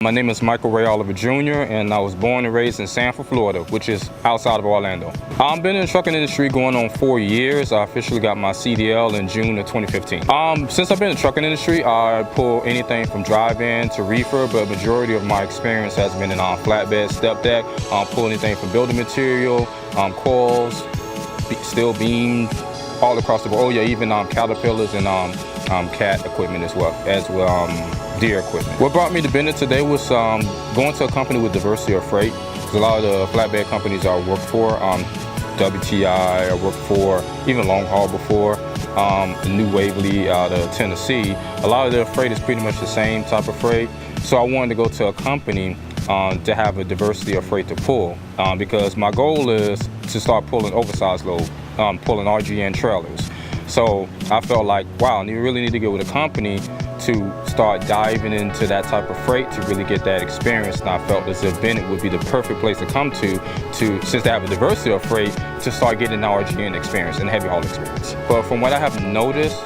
My name is Michael Ray Oliver Jr. and I was born and raised in Sanford, Florida, which is outside of Orlando. I've been in the trucking industry going on 4 years. I officially got my CDL in June of 2015. Since I've been in the trucking industry, I pull anything from drive-in to reefer, but majority of my experience has been in flatbed, step deck, pull anything from building material, coils, steel beams, all across the board. Oh yeah, even caterpillars and cat equipment as well deer equipment. What brought me to Bennett today was going to a company with diversity of freight. There's a lot of the flatbed companies I worked for, WTI, I worked for, even long haul before, New Waverly out of Tennessee. A lot of their freight is pretty much the same type of freight. So I wanted to go to a company to have a diversity of freight to pull because my goal is to start pulling oversized load, pulling RGN trailers. So I felt like, wow, you really need to get with a company to start diving into that type of freight to really get that experience. And I felt as if Bennett would be the perfect place to come to since they have a diversity of freight, to start getting the RGN experience and heavy haul experience. But from what I have noticed,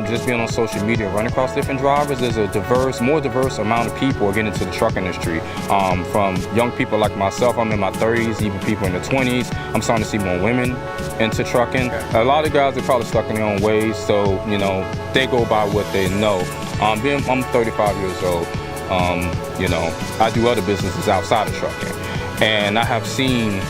just being on social media, running across different drivers, there's a more diverse amount of people getting into the truck industry. From young people like myself, I'm in my 30s, even people in their 20s. I'm starting to see more women into trucking. A lot of guys are probably stuck in their own ways, so they go by what they know. I'm 35 years old. I do other businesses outside of trucking, and I have seen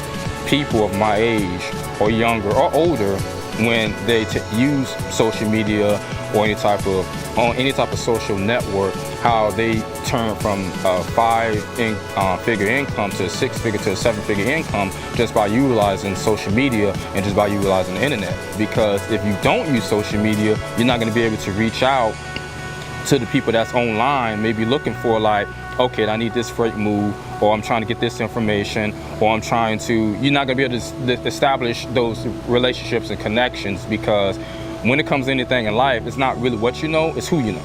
people of my age or younger or older, when they use social media or any type of social network, how they turn from a five-figure income to a six-figure to a seven-figure income just by utilizing social media and just by utilizing the internet. Because if you don't use social media, you're not going to be able to reach out to the people that's online, maybe looking for like, okay, I need this freight move, or I'm trying to get this information, or you're not gonna be able to establish those relationships and connections, because when it comes to anything in life, it's not really what you know, it's who you know.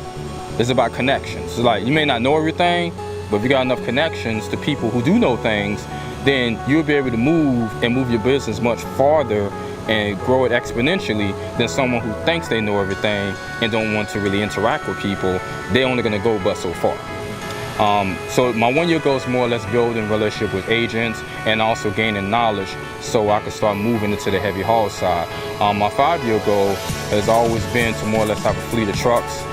It's about connections. So like, you may not know everything, but if you got enough connections to people who do know things, then you'll be able to move your business much farther and grow it exponentially than someone who thinks they know everything and don't want to really interact with people. They're only gonna go but so far. So my 1 year goal is more or less building relationship with agents and also gaining knowledge so I can start moving into the heavy haul side. My 5-year goal has always been to more or less have a fleet of trucks.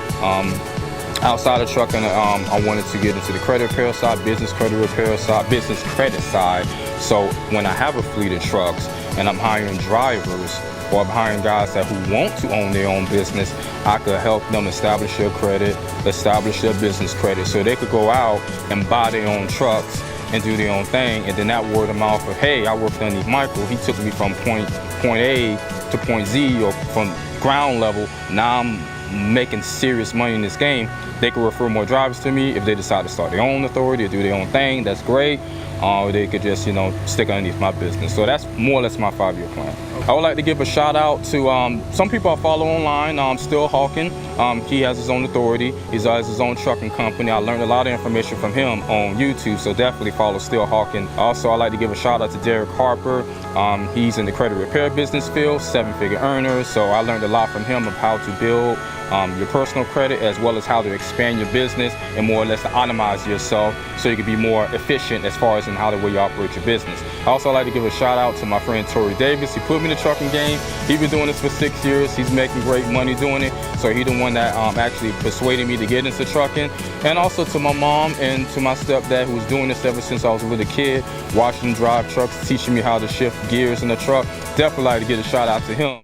Outside of trucking, I wanted to get into the credit repair side, business credit side. So when I have a fleet of trucks and I'm hiring drivers, or I'm hiring guys who want to own their own business, I could help them establish their credit, establish their business credit, so they could go out and buy their own trucks and do their own thing. And then that word of mouth of, hey, I worked underneath Michael, he took me from point A to point Z, or from ground level, now I'm making serious money in this game. They could refer more drivers to me if they decide to start their own authority or do their own thing. That's great. Or they could just, stick underneath my business. So that's more or less my 5-year plan. I would like to give a shout out to some people I follow online. Still Hawking. He has his own authority. He has his own trucking company. I learned a lot of information from him on YouTube, so definitely follow Still Hawking. Also, I'd like to give a shout out to Derek Harper. He's in the credit repair business field, 7-figure earner. So I learned a lot from him of how to build your personal credit, as well as how to expand your business and more or less to optimize yourself so you can be more efficient as far as in how the way you operate your business. I also like to give a shout out to my friend Tori Davis. He put me in the trucking game. He's been doing this for 6 years. He's making great money doing it. So he's the one that actually persuaded me to get into trucking. And also to my mom and to my stepdad, who was doing this ever since I was a little kid, watching them drive trucks, teaching me how to shift gears in the truck. Definitely like to give a shout out to him.